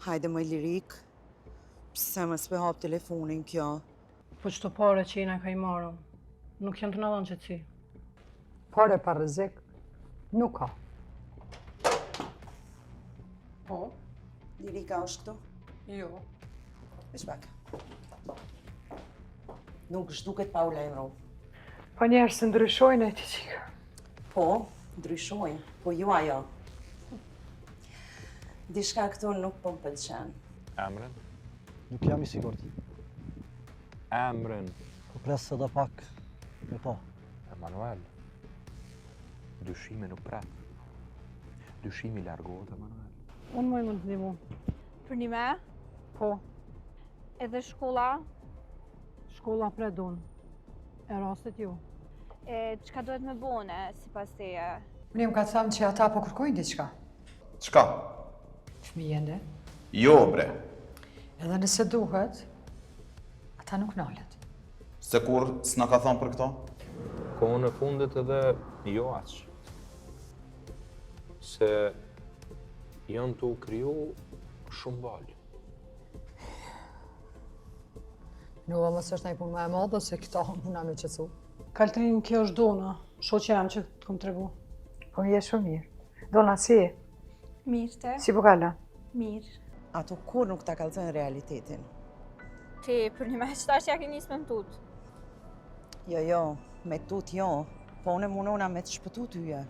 Hajde më lirik, pse më s'pe hap telefonin kjo? Po çto pare që jena ka I marrëm, nuk janë të na dhënë qetësi. Pare pa rrezik, nuk ka. Po? Lirika është këtu? Jo. Veç pak. Nuk zhduket pa u lajmëru. Po njerë se ndryshojnë e ti qika. Po, ndryshojnë, po ju ajo. Dishka këtu nuk po më pëlqen. Emrin? Nuk jam I sigurt. Emrin. Po pres edhe pak me pa. Emanuel. Dyshimi nuk pret. Dyshimi largohet, Emanuel. Unë më të ndihmu. Për një me? Po, Edhe shkolla? shkolla pret unë. E rastet ju. E çka duhet me bone, sipas teje? Unë më ka thënë që ata po kërkojnë diçka. Çka? Fëmijën. Jo, bre. Edhe nëse duhet, ata nuk nalet. Se kur s'na ka thonë për këto? Kohën e fundit edhe jo aq. Se janë të kriju shumë balë. Nuk mos është ndaj punë më e madhe se këto puna me qetësu. Kaltrin, kjo është Dona, shoqja jam që të kom tregu. Po je shumë mirë. Dona si je? Mirë te? Si po kala? Mirë. Ato kur nuk ta kallzojnë realitetin. Ti, për një me qëta që ja ke njës me më tut. Jo, me tut jo, po unë munona me të shpëtu tyje.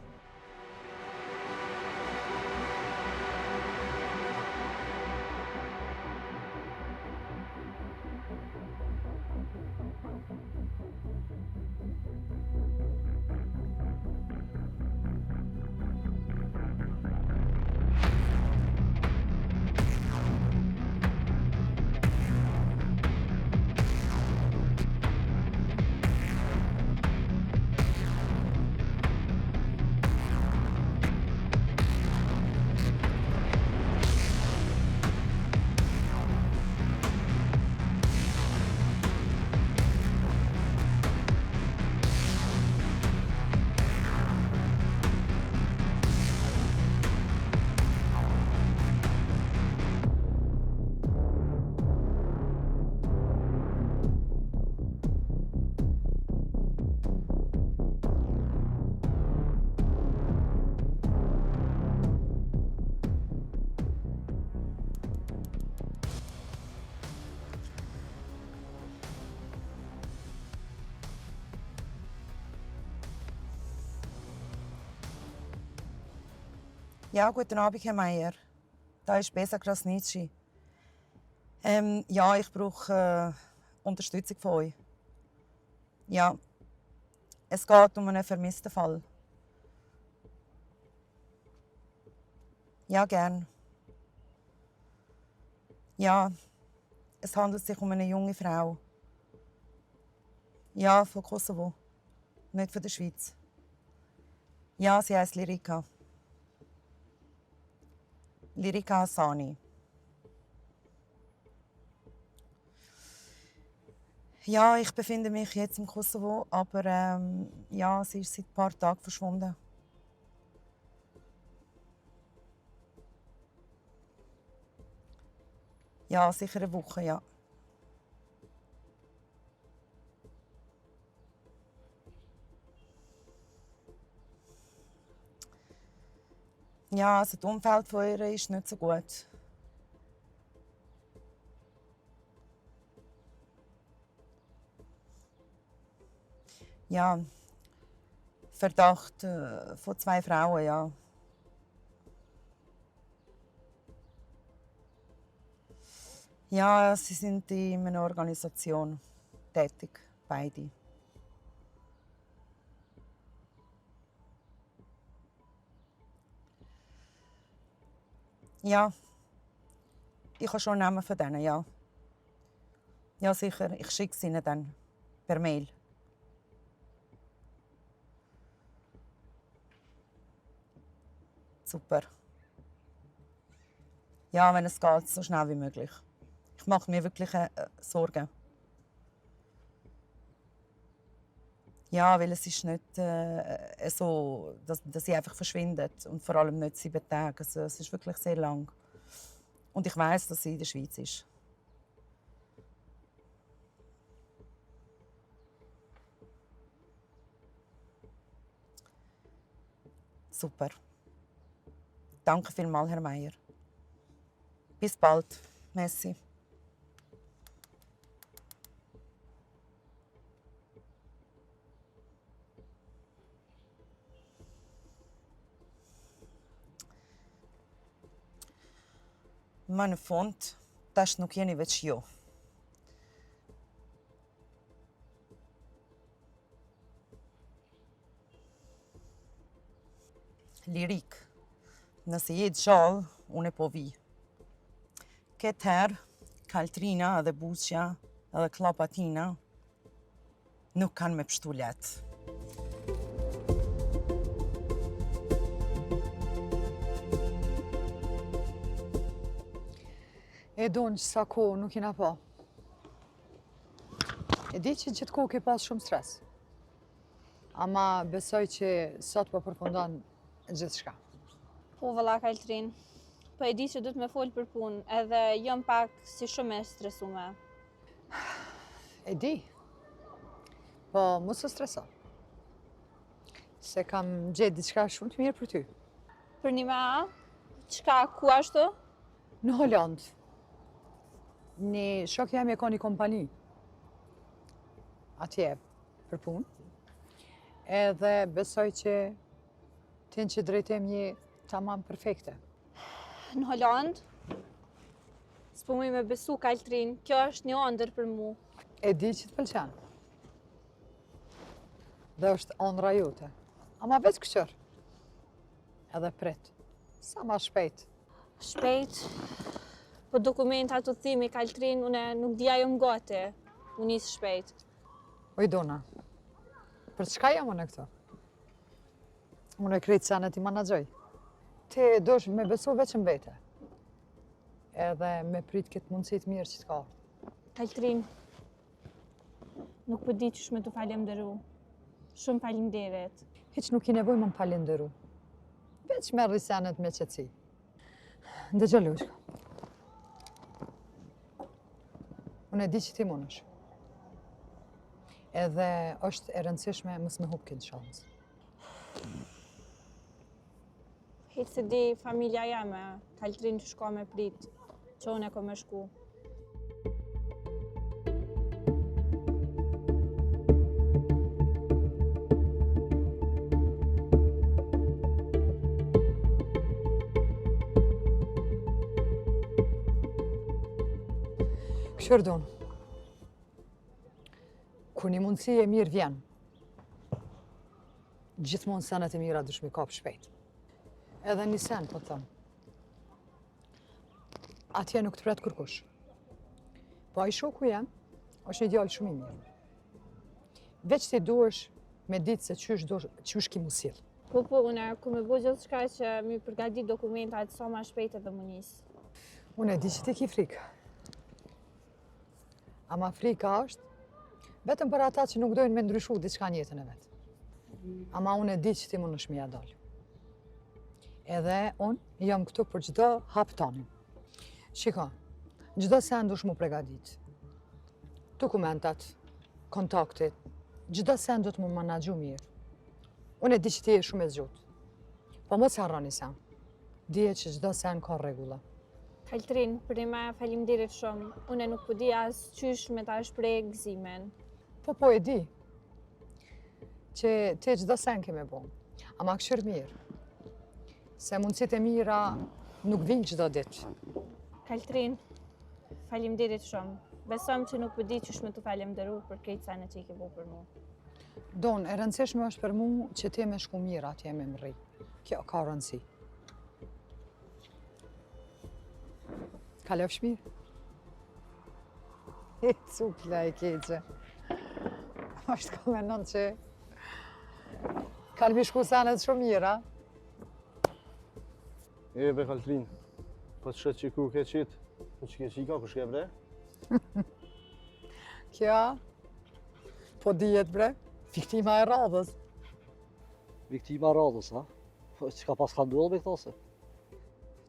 Ja, guten Abend, Herr Meier. Da ist Besa Krasnitschi. Ja, ich brauche Unterstützung von euch. Ja, es geht um einen vermissten Fall. Ja, gern. Ja, es handelt sich um eine junge Frau. Ja, von Kosovo. Nicht von der Schweiz. Ja, sie heißt Lirika. Lirika Hassani. Ja, ich befinde mich jetzt im Kosovo, aber ja, sie ist seit ein paar Tagen verschwunden. Ja, sicher eine Woche, ja. Ja, also das Umfeld von ihr ist nicht so gut. Ja, Verdacht von 2 Frauen, ja. Ja, sie sind in einer Organisation tätig, beide. Ja, ich habe schon einen Namen von denen, ja. Ja, sicher, ich schicke sie ihnen dann per Mail. Super. Ja, wenn es geht, so schnell wie möglich. Ich mache mir wirklich Sorgen. Ja, weil es ist nicht so, dass sie einfach verschwindet und vor allem nicht 7 Tage. Also, es ist wirklich sehr lang. Und ich weiß, dass sie in der Schweiz ist. Super. Danke vielmals, Herr Meier. Bis bald. Merci. Më në fund, tash nuk jeni veç ju. Lirik, nëse je gjallë, unë e po vi. Këtë herë, Kaltrina edhe Buqja edhe Klapatina nuk kanë me pështu letë. E donë që sa kohë nuk jena pa. E di që gjithë kohë ke pas shumë stres. Ama besoj që sot po përfundon gjithë shka. Po valla Kaltrin, po e di që du të me folë për punë, edhe jam pak si shumë e stresume. E di. Po mos të streso. Se kam gjetë diçka shumë të mirë për ty. Për një me a, qka ku ashtu? Në Holland. Një shok jam e ka një kompani. Atje për punë. Edhe besoj që ti që drejtem një tamam perfekte. Në Holland? S'po muj me besu Kaltrin, kjo është një ëndër për mu. E di që të pëlqen. Dhe është ëndra jote. Ama veç këqër. Edhe prit. Sa ma shpejt. Shpejt, po dokumentat të thimi Kaltrin, une nuk dija jom gati. Unë nisë shpejt. Oj Dona, për çka jam unë këto? Unë e krejtë senet i managjoj. Ti dosh me besu veç në vete. Edhe me prit këtë mundësit mirë që të ka. Kaltrin, nuk po di qysh me të falemderu. Shumë falemderit. Hiq nuk i nevoj më më falenderu. Veç me rri senet me qëtësi. Ndëgjë Lushka. Unë e di që ti munësh. Edhe është e rëndësishme mos me hup këtë shansë. Hiq se di familja jame, Kaltrin që shko me prit, që unë e ko me shku. Këshërdon, kur një mundësi e mirë vjen, gjithmonë senet e mira dush me kap shpejt. Edhe një sen, po të thëmë. Atje nuk të pret kërkush. Po a i shoku jam, është një djallë shumë i mirë. Veç ti duesh me ditë se qysh ki mu sill. Po, une ku me bo gjithë shka që mi përgadit dokumentat sa ma shpejt edhe më njësë. Unë e di që ti ki frikë. Ama frika është vetëm për ata që nuk dojnë me ndryshu diçka në jetën e vetë. Ama unë e di që ti më nësh mija dalë. Edhe unë jam këtu për çdo hap tonin. Shiko, çdo sen dush mu pregadit. Dokumentat, kontaktit, çdo sen do të mu menaxhu mirë. Unë e di që ti je shumë e zgjuar. Po mos harroni sen. Dije që çdo sen ka rregulla. Kaltrin, për një me falimderit shumë, une nuk po di as qysh me ta shprej gëzimen. Po e di që ti çdo sen ke me bo, ama këshir mirë. Se mundësit e mira nuk vinë çdo ditë. Kaltrin, falimderit shumë. Besom që nuk po di qysh me të falemderu për krejt sene që i ke bo për mu. Don, e rëndësishme është për mu që ti me shku mirë atje me më rri. Kjo ka rëndësi. Kalofsh mirë? E cukla e keqe. është ka menon që kanë mi shku senet shumë mira. E bre Kaltrin, po të shetë që ku ke qitë, po që ke qika, ku shke bre? Kja, po dijet bre, fiktima e radhës. Viktima radhës, ha? Po që ka pas ka ndodhë me këta se?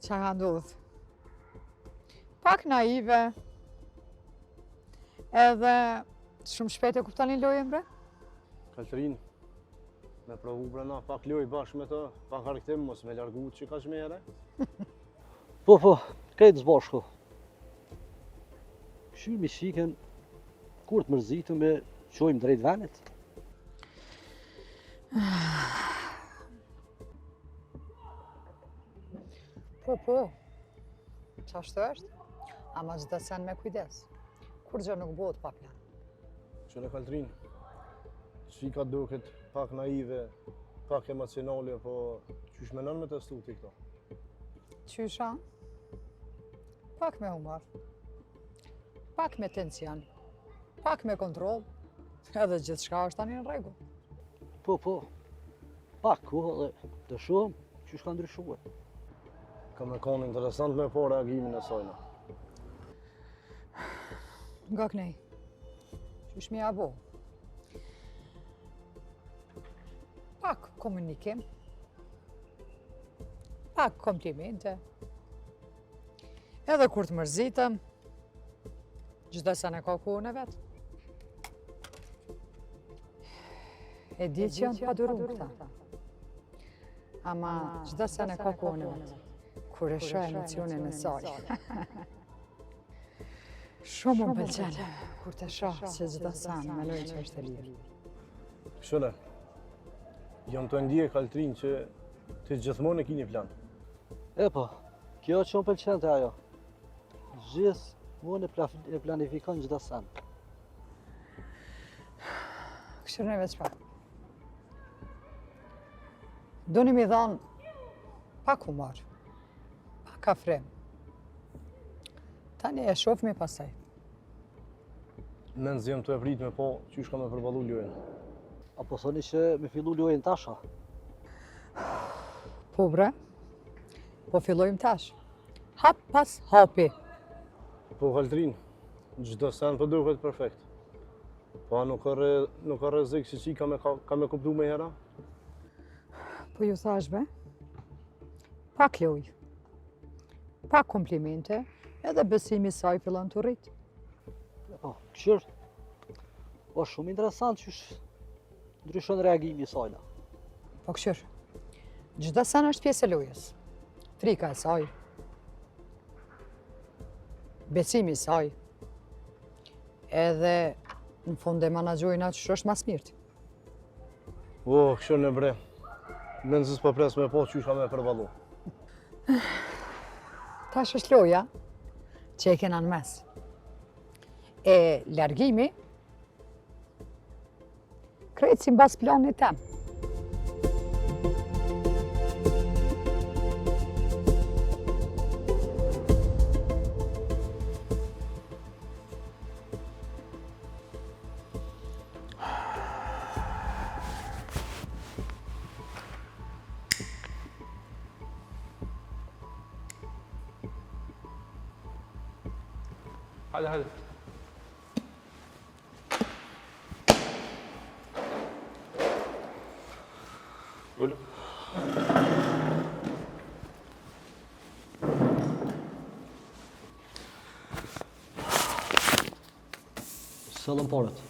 Qa ka ndodhë? pak naive, edhe shumë shpejt e kuptoni lojën, bre? Kaltrin, me provu brana pak loj bashkë me të, pak argëtim, mos me largu që ka shmere. Po, krejtë zbashku. Këshirë mi shiken, kur të mërzitëm e qojmë drejt venet. Po, qashtë është, ama çdo sen me kujdes. Kur gjë nuk bëhet pa plan. Qëre Kaltrin, shika duket pak naive, pak emocionale, po qysh menon me testu ti këto? Qysha? Pak me humor, pak me tension, pak me kontroll, edhe gjithçka është tani në rregull. Po, pak kohë dhe të shumë që shka ndryshuar. Ka me konë interesant me po reagimin e sajna. Nga kënej, qysh mi abo? Pak komunikim, pak komplimente, edhe kur të mërzitëm, çdo sa në ka kohën e vetë. E di që janë pa duru këta, ama çdo sa në ka kohën e vetë, kur e shoh emocionin e saj. Shumë më pëlqen kur të shoh se çdo sa më lojë që është e lirë. Këshire, jam të ndje Kaltrin që ti gjithmonë e kini plan. E po, kjo që më pëlqen të ajo. Gjithë mund e planifikon çdo sen. Këshirëneve çfarë? Doni mi dhanë pak humor, pak afrim. Tani e shofmi pasaj. Men zjem të e prit me po qysh ka me përballu lojën. Apo thoni që me fillu lojën tasha? Po bre, po fillojmë tash. Hap pas hapi. Po Kaltrin, çdo sen po duket perfekt. Po nuk ka rrezik se ka me kuptu me hera? Po ju thash be, pak loj, pak komplimente, edhe besimi saj fillon të rrit. Po, këshirë, po shumë interesant që ndryshon reagimi i sajna. Po këshir, çdo sen është pjesë e lojës. Frika e saj, besimi i saj, edhe në fund e managjojna që është mas mirët. O, këshirë në bre, menëzës po pres me po qysh ka me përballu. Tash është loja që e kena në mes. E largimi, krejtë si mbas planit tem. Hadi. Ullu. Sëllën porët.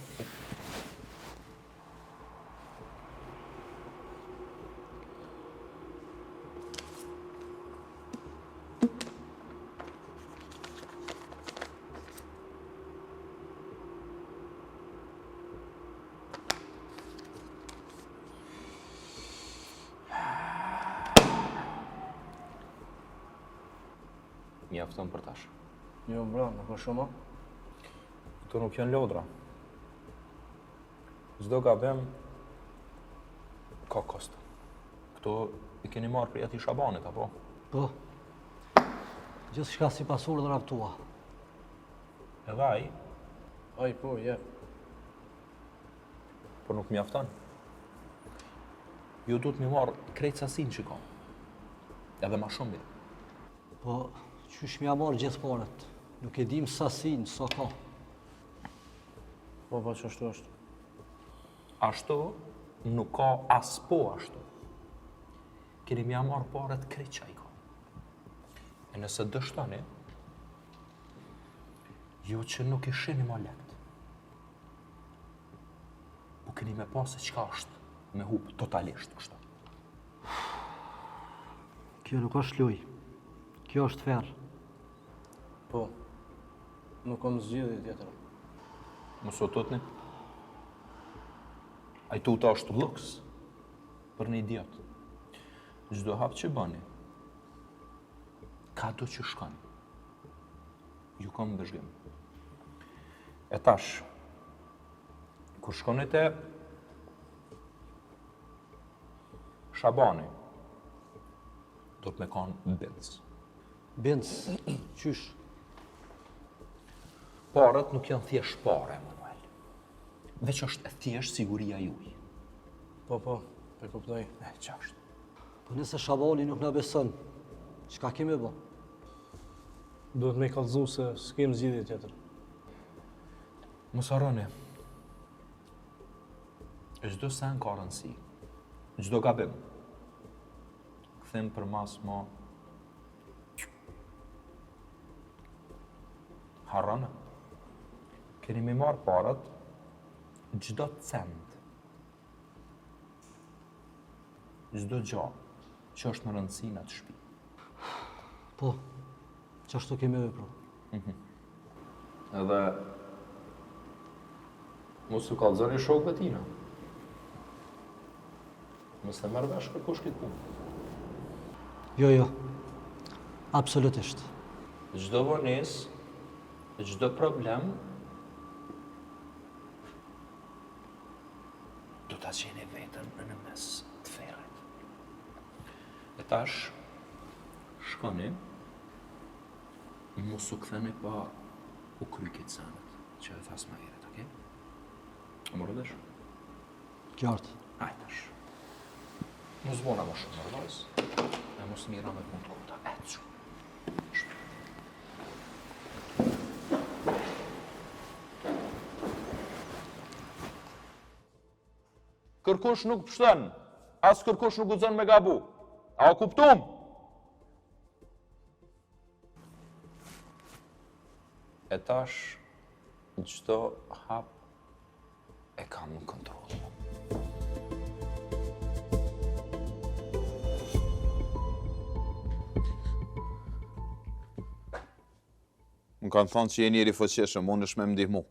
Mjafton për tash. Jo, bra, nuk është shumë. Këto nuk janë lodra. Çdo gabim ka kost. Këto i keni marrë për jeti Shabanit, apo? Po, gjithë shka si pasur dhe raptua. Edhe ai, Aj, po, je. por nuk mjafton. Ju duhet mi marrë krejt sasin që ka. Edhe ma shumë mirë. Po, qysh mja marrë gjithë porët. Nuk e dim sasin, sa ka. Po, që ashtu është. Ashtu, nuk ka as po ashtu. Keni mja marrë paret krejt që i ka. E nëse dështoni, Jo që nuk i shini ma lekt. Po keni me pas se qka është me hub totalisht kështu. Kjo nuk është luj. Kjo është ferë. Po, nuk kam zgjidhje tjetër. Mos o tutni. Ai tuta është luks për një idiot. Çdo hap që bani, ka do që shkon. Ju kam bëshgim. E tash, kur shkoni te Shabani, do të me kanë bindës. Bindës, qysh? Parët nuk janë thjesht pare, Emanuel. Veç është e thjesht siguria juaj. Po, e kuptoj. Qashtë. Po nëse Shabani nuk na beson, çka kemi bë? Duhet me kallëzu se s'kem zgjidhje tjetër. Mos harroni. Çdo sen ka rëndësi. Çdo gabim. Kthem për mas ma. Harroni. Keni me marrë parat çdo cent. Çdo gjë që është në rëndësi në atë shtëpi. Po, qashtu kemi vepru. Edhe mos u kallëzoni shokëve tina. Mos e merr vesh kërkush këtë punë. Jo, absolutisht. Çdo vonesë, çdo problem do ta gjeni veten në mes të ferrit. E tash shkoni, mos u ktheni pa u kry këtë sanët, që e thas më herët, okej? A morë vesh? Qartë. Ajtash. Mos bona më shumë nervoz, e mos mira me punë të kota. Ecu. Kërkush nuk pështën, as kërkush nuk guxon me gabu. A o kuptum? E tash, çdo hap e kam në kontroll. Më kanë thonë që je njeri fuqishëm, unë është me më ndihmu.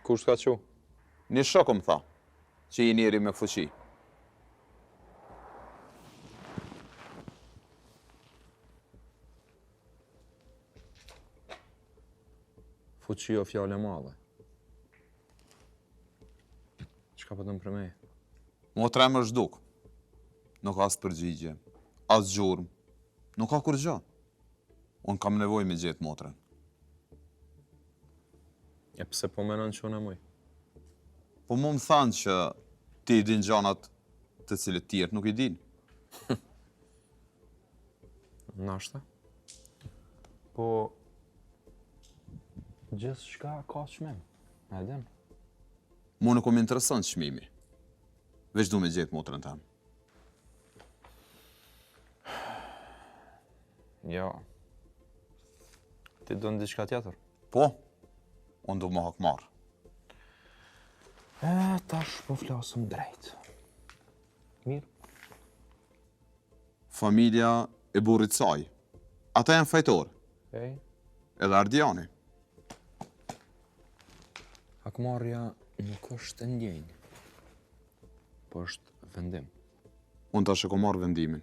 Kush ka që? Një shokë më tha, që je njeri me fuqi. Fuqi o fjale madhe. Çka po dëmë për me? Motra më është duk. Nuk ka as përgjigje, as gjurmë, nuk ka kur gjë. Unë kam nevoj me gjetë motrën. E pse po menon që unë e muj? Po mu më thanë që ti i din gjanat të cilët tjertë nuk i din. Nashta? Po, gjithë shka ka qmim, e din? Mu nuk më interesant çmimi. Veç du me gjetë motrën tanë. Jo. Ti do në diçka tjetër? Po, unë du më hakmarë. Tash po flasëm drejt. Mirë. Familja e burrit saj. Ata janë fajtorë, Ej, edhe Ardiani. hakmarrja nuk është ndjenjë, po është vendim. Unë tash e kom marrë vendimin.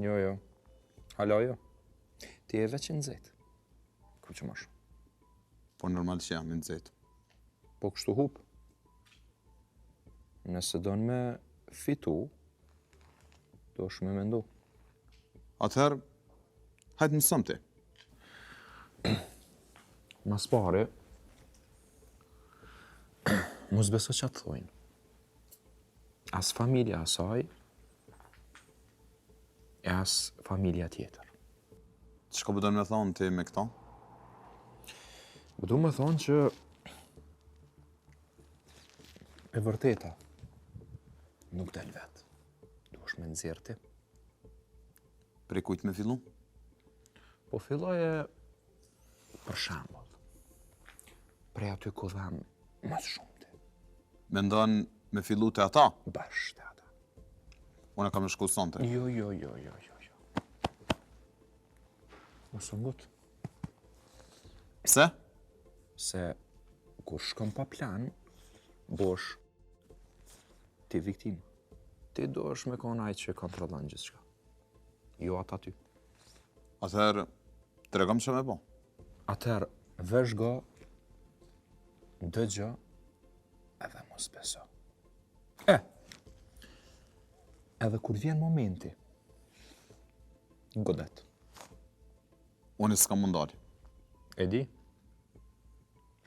Jo. Hala jo. Ti e veç në zetë. Ku që mash? Po normal që jam në nxehtë. Po kështu hup. Nëse do në me fitu, do është me mendu. Atëherë, hajtë mësëm ti. Mas pare, mos beso që atë thojnë. As familja asaj, e as familja tjetër. Çka po do me thonë ti me këta? Du me thonë që e vërteta nuk del vetë. Du është me nëzirë ti. Prej kujt me fillu? Po filloje Për shembull, prej aty ku dhem më shumë ti. Mendon me fillu të ata? Bash të ata. Unë kam shku sonte. Jo. Mos u ngut. Pse? Se kur shkon pa plan, bosh ti viktim. Ti do është me kon ai që kontrollon gjithçka. Jo ata ty. Atëherë, tregom që me bo. Atëherë, vesh go, dëgjo, edhe mos beso. Edhe kur vjen momenti, godet. Unë s'kam mundari. E di?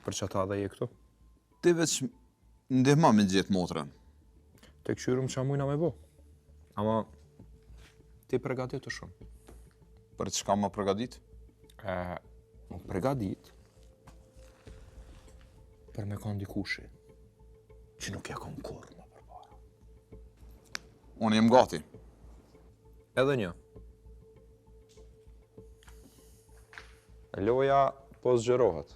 Për që ata dhe je këtu? Ti veç ndihma me gjithë motrën. Të këshyrëm që mujna me bo. Ama, ti përgatit të shumë. Për çka më përgadit? Më përgatit për me kanë dikushi që nuk ja kanë kur më përpara. Unë jem gati. Edhe një. Loja po zgjerohet.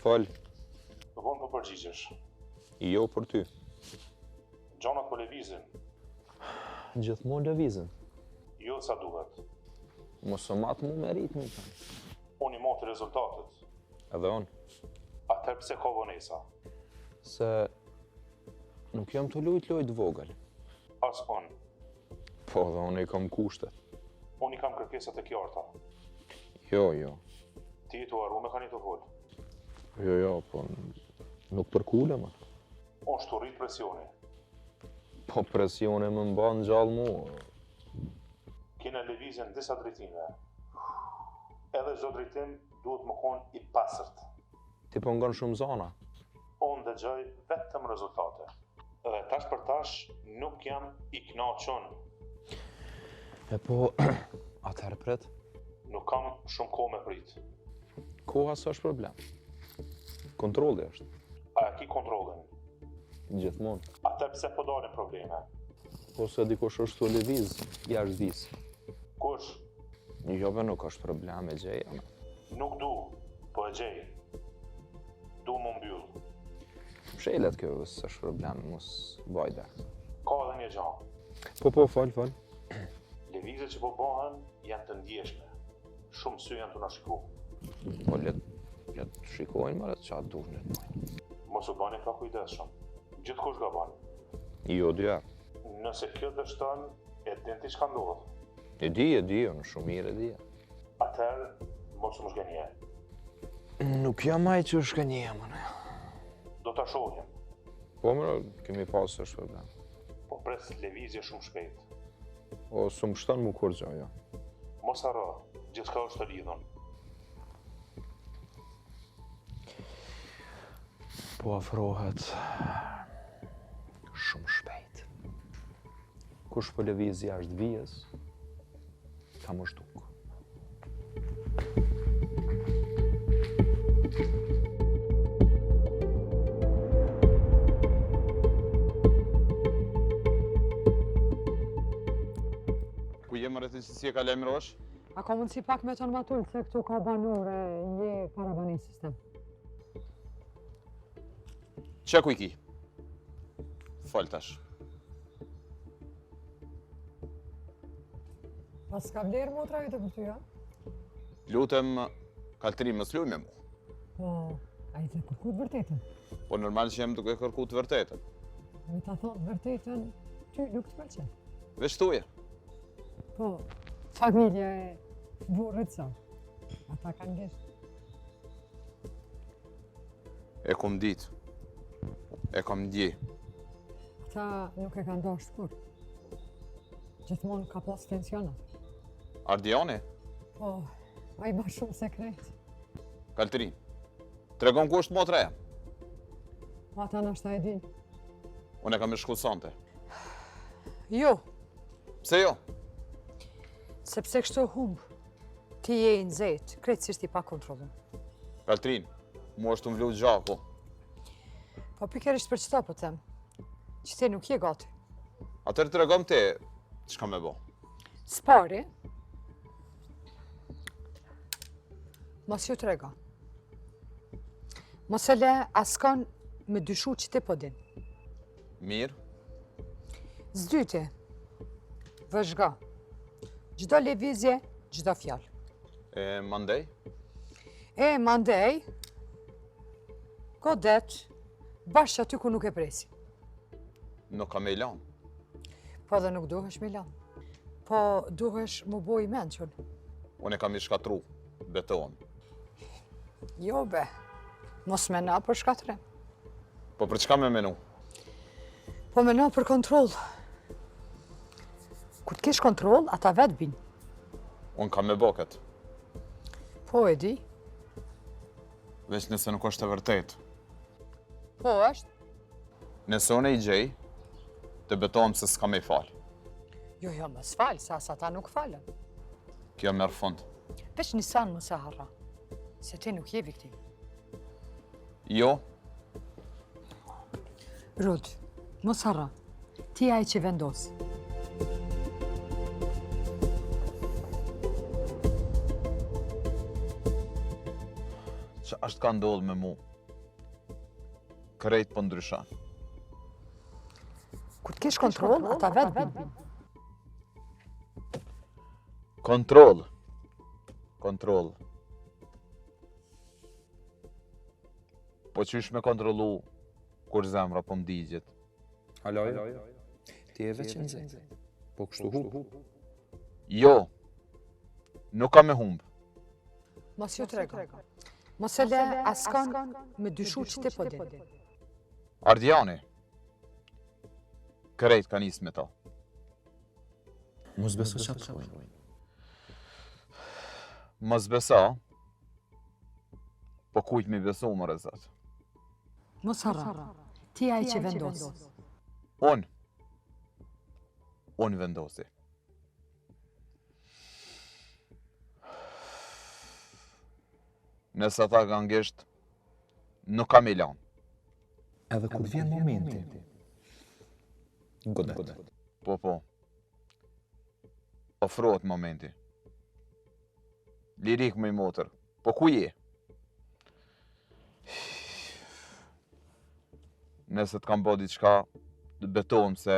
Fal, Të vonë po përgjigjesh. jo për ty. Gjanat po lëvizin, Gjithmonë lëvizën. jo sa duhet. Mos o matë mu me ritmi. Unë i moti rezultatet. Edhe unë. Atëherë pse ka vonesa? Se nuk jam të lojt vogël. As unë. Po, dhe unë i kam kushtet. Unë i kam kërkesat e kjarta. Jo. Ti i të arru me kanë i të volë. Jo, po nuk përkule, ma. Unë shtu rrit presioni. Po presione më mban gjallë mu. Kine lëvizjen disa drejtime. Edhe çdo drejtim duhet më konë i pasërt. Ti po ngon shumë zona. Unë dëgjoj vetëm rezultate. Dhe tash për tash nuk jam i kënaqur. E po, atëherë pret, Nuk kam shumë kohë me prit. koha s'është problem. Kontrolli është, A e ki kontrollin? gjithmonë. Atë pse po dalin probleme? Ose dikush është të lëviz, jashtë vis. Kush? Jo, be nuk është problem e gjeja. Nuk du, po e gjej. Du më mbyll. Shelet kjo, s'është problem, mos bajde. Ka edhe një gjanë. Po, fal. Lëvizjet që po bëhen janë të ndjeshme. Shumë sy janë të na shiku. Po, let shikojnë, mërë, qatë duhet në të bajnë. Mos u bani pa kujdesshëm. Gjithkush gabon. Jo, dyja. Nëse kjo dështon, e din ti çka ndodh. E di, unë shumë mirë e di. Atëherë, mos u më shgënje. Nuk jam aj që është një, mëne. Do ta shohim. Po, mërë, kemi pasë është problem. Po pres lëvizje shumë shpejt. O, së më shtanë mu kur gjo, jo. Mos harro, gjithçka është të lidhur. Po afrohet shumë shpejt. Kush po lëviz jashtë vijës, ka më shtuk. Ku jemë rreth se si e ka lajmërosh? A ka mundësi pak me tonë matull se këtu ka banore një parabanin sistem. Qa ku i ki? Fal tash. Pas ka vlerë motra e të për ty, ja? Lutem, Kaltrin, mos luj me mu. Po, a i të kërku të vërtetën. Po normal që jem duke kërku të vërtetën. Me ta thonë vërtetën, ty nuk të pëlqen. Veç tuje. Po, familja e burrit sa. Ata kanë gjesht. E kom dit. E kom ndje. Ata nuk e kanë dashur kur. Gjithmonë ka pas tensionat. Ardiani? Po, a i ba shumë sekret. Kaltrin, tregon ku është motra e. Po ata nashta e din. Unë e kam e shku sante. Jo, Pse jo? Sepse kështu humb. Ti je i nxehtë, krejtësisht i pa kontrollum. Kaltrin, mu është të mvlu gjaku. Po pikërisht për çfarë po them? Që ti nuk je gati. Atëherë të regom ti, çka me bo? Spari, mos ju trego. Mos e le askon me dyshu që ti po din. Mirë, Zdyti, vëzhga. Gjdo levizje, gjdo fjalë. e mandej? E mandej, godet, bashkë aty ku nuk e presi. Nuk ka me i lanë. Po dhe nuk duhesh me lanë. Po duhesh më boj menqën. Unë e kam i shkatru, beton. Jo be, mos mena për shkatrim. Po për çka me menu? Po mena për kontroll. Kur të kesh kontroll, ata vetë bin. Unë kam me boket, Po e di, veç nëse nuk është e vërtet. po është. Nëse unë e i gjej, të betohem se s'ka me i falë. Jo, më s'falë, se as ata nuk falën. Kjo merë fund. Veç një sanë më se harra, se ti nuk je viktim. Jo, Rud, mos harra, ti ai që vendos. që është ka ndodhë me mu. Krejt po ndryshan. Kur të kesh kontroll, ata vetë bin. Kontroll. Kontroll. Po qysh me kontrollu kur zemra po mdigjet? Aloja, ti e veç në zë. Po kështu hu. Jo, nuk ka me humbë. Mos ju trego. Mos e le askon me dyshu që ti po din. Ardjani, krejt ka njës me ta. Mos beso që atë shojnë. Mos besa, po kujt mi besu më rezat. Mos harra, ti ai që vendos. Unë vendosi. Nëse ata ka ngesht, nuk kam i lanë. Edhe kur vjen momenti. Godet. Po. Ofrohet momenti. Lirik me i motër. Po ku je? Nëse të kam bo diçka, të betohem se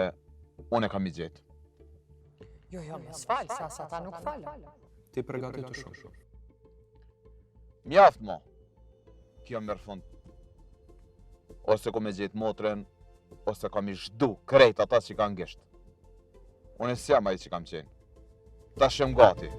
unë e kam i gjetë. Jo, mos falë, se as ata nuk falën. Ti përgati të shumë. Mjaft mo, kjo merë fund. Ose kom e gjetë motrën, ose kam i zhdu krejt ata që kanë ngesht. Unë e s'jam ai që kam qenë. Ta shem gati.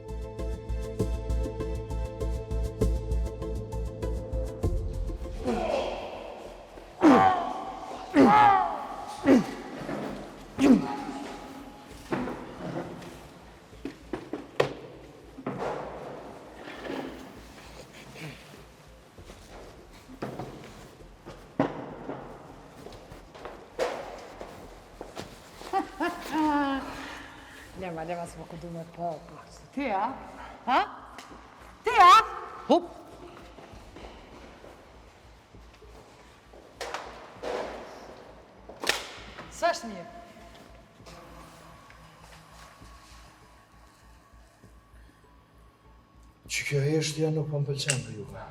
Lema se më këndu me po. Ti, a? Ha? Ti, a? Hup! Së është mirë? Që kjo heshtja nuk po më pëlqen për juve.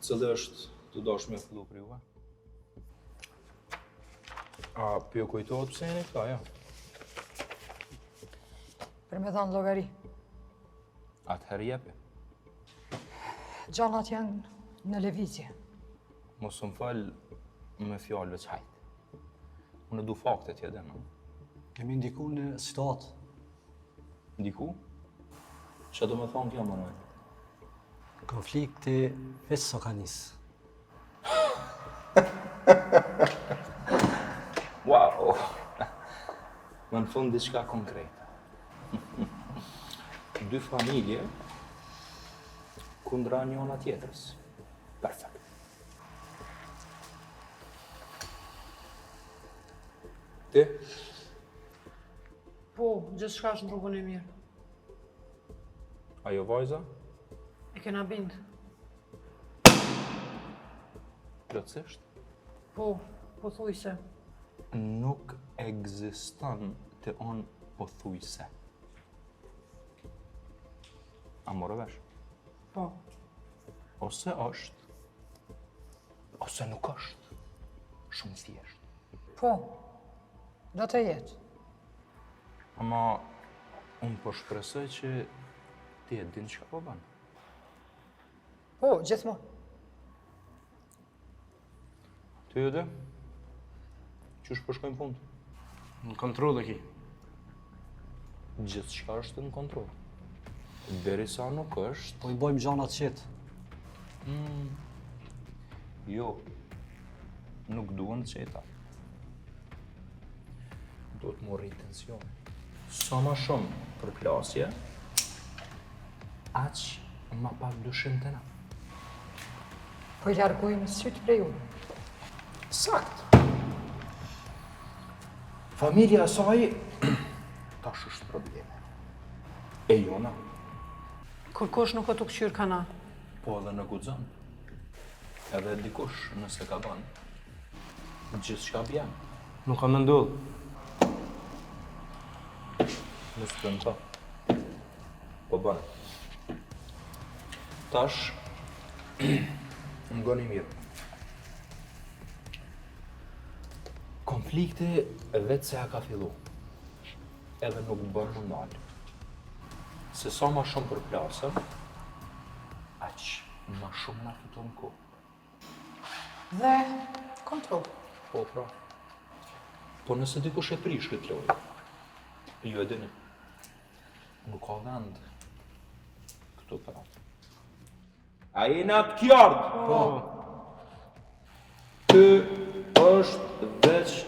Cëllë është të dosh me fillu për juve? A pjo kujtohet pse jeni këta, ja? Për me thonë llogari. Atëherë jepi. Gjanat janë në lëvizje. Mos më falë me fjallëve që hajtë. Unë du faktet tjede, no? Kemi ndiku në situatë. Ndiku? Që do me thonë kjo, Manuel? Konflikti veç so ka nisë. Wow! Më në fund diçka konkrete. Dy familje kundra njëna tjetrës. Perfekt. Ti? Po, gjithë shka është në rrugën e mirë. Ajo vajza? E kena bindë. Plotësisht? Po, po thuj se. Nuk ekziston të on pothuajse. A morë vesh? Po. Ose është, ose nuk është. Shumë thjesht. Po, do të jetë. Ama unë po shpresoj që ti e din çka po bën. Po, gjithmonë. Ty edhe? Qysh po shkojnë punë? Në kontrol e ki. Gjithçka është në kontroll. Derisa nuk është. Po i bojmë gjanat qetë. Jo. Nuk duhen qeta. Do të morri tension. Sa ma shumë përplasje, aq ma pak dyshim të na. Po i largojmë sytë prej unë. Sakt. Familja e saj tash është probleme. E jona, Kërkosh nuk o të këqyrë kana. po edhe në guxon. Edhe dikush nëse ka bën, gjithçka bjen. Nuk kam në ndodhë. Nësë të në ta. Po bën. Tash, ngoni mirë. Konflikti vetë se ja ka fillu. Edhe nuk bën më ndalë. Se sa ma shumë përplasëm, aq ma shumë na fiton kohë. Dhe kontrol. Po, pra. Po nëse dikush e prish këtë lojë, ju e dini, nuk ka vend këtu pratë. A jena të kjardë? Po. Ky është veç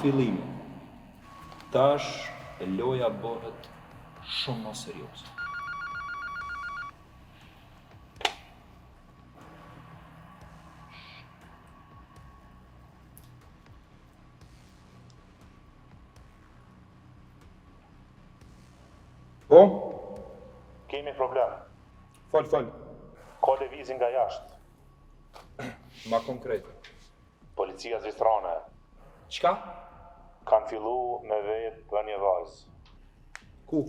fillimi. Tash loja bëhet shumë më serioze. Po? Kemi problem. Fal. Ka lëvizje nga jashtë. Ma konkret. Policia zvistrane Qka? kanë fillu me vetë dhe një vajzë. Ku?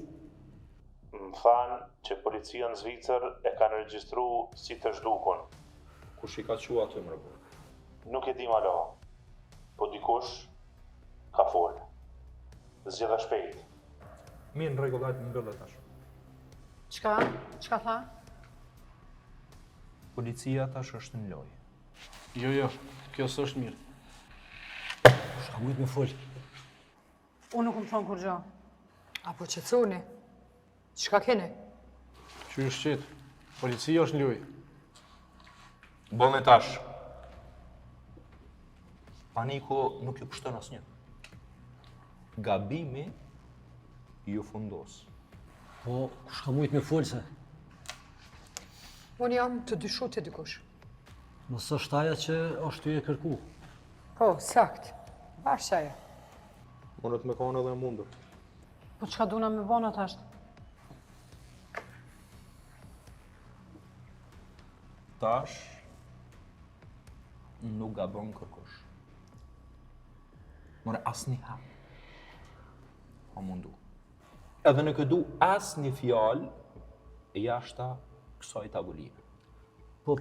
Më thanë që policia në Zvicër e kanë regjistru si të zhdukun. Kush i ka qua aty më rëbër? Nuk e di malo, po dikush ka folë. Zgjedha shpejt. Mirë në regullajt më mbëllet tash. Qka? Qka tha? Policia tash është në lojë. Jo, kjo s'është mirë. Shka mujtë me folë. Unë nuk më thonë kur gjo. Apo qëtësoni. Qka keni? Që është qetë? Policia është në lojë. Bëme tash. Paniku nuk ju kushton asnjë. Gabimi ju fundos. Po, shka mujtë me folë se. Unë jam të dyshu të dikush. Nësë është aja që është ty e kërku. Po, sakt. Bashkë ajo. Monët me kanë edhe mundur. Po qka duna me bona tash? Tash nuk gabon kërkush. More asnjë herë. Pa mundu. Edhe në këdu asnjë fjalë jashta kësaj tabuline. Po.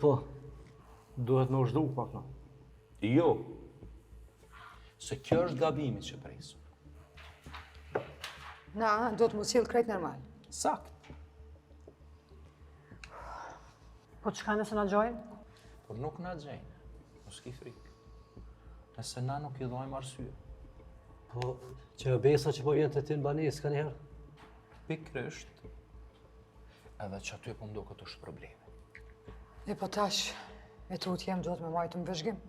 Duhet me u zhduk pak në. Jo. Se kjo është gabimi që presu. Na, do të mu sjell krejt normal. Sakt. Po qka nëse na gjojnë? Por nuk na gjejnë. Mos ki frikë. Nëse na nuk i dhojmë arsye. Po, që besa që po vjen të ti në banesë, ka njëherë. Pikrisht, edhe që aty po ndo këtë është probleme. E po tash, e trut jem do të me majtu në vëzhgim.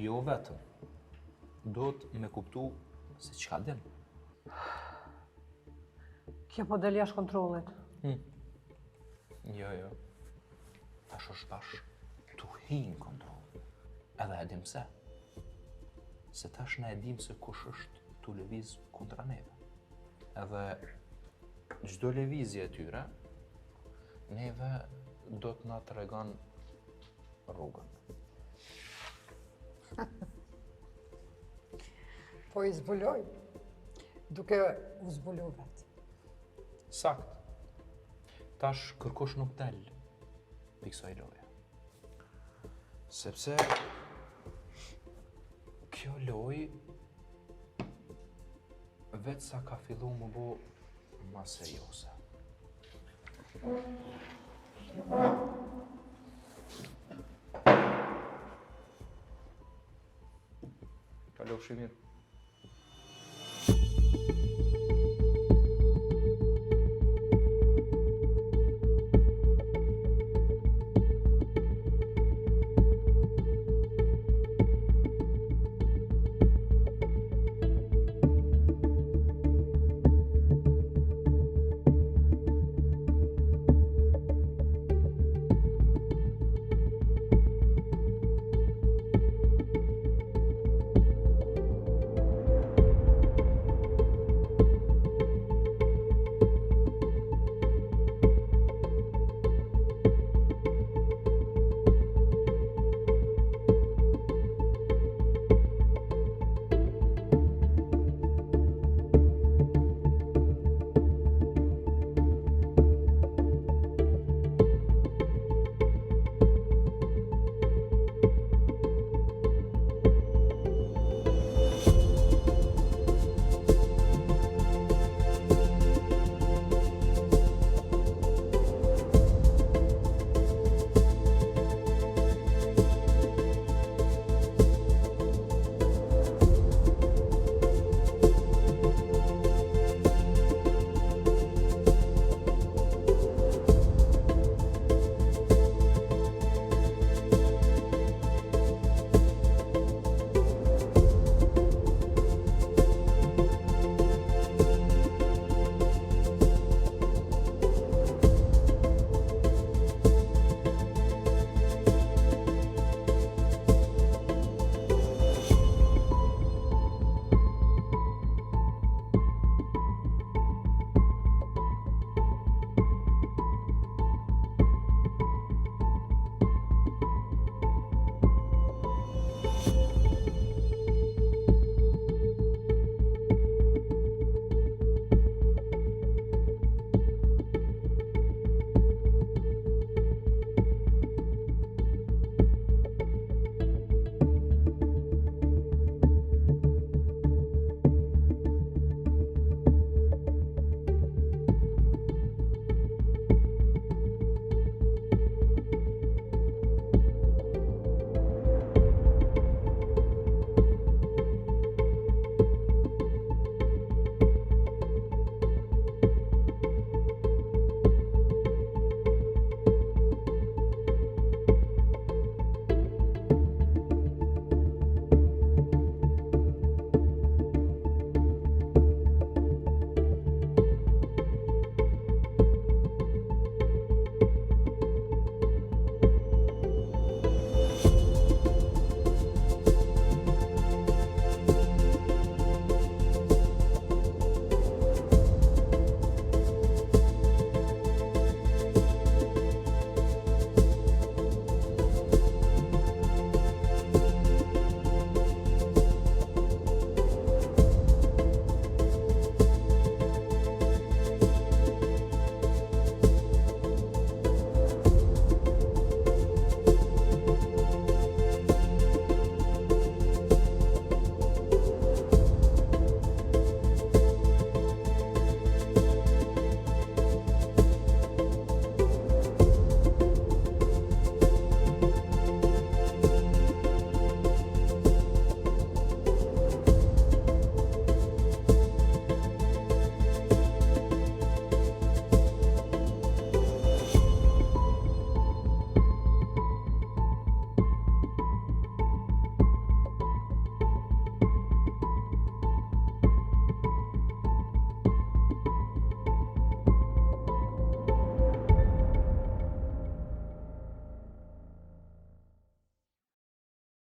Jo vetëm, do të me kuptu se qka din. Kjo po del jashtë kontrollit. Jo. Tash është bash tu hinë kontrol. Edhe e dim pse. Se tash ne e dim se kush është tu lëviz kundra neve. Edhe çdo lëvizje e tyre, neve do të na tregon rrugën. Po i zbuloj, duke u zbulu vetë. Sakt. Tash kërkosh nuk del për kësaj loje. Sepse kjo loj vetë sa ka fillu më bo ma serioze. Kalo fshimit.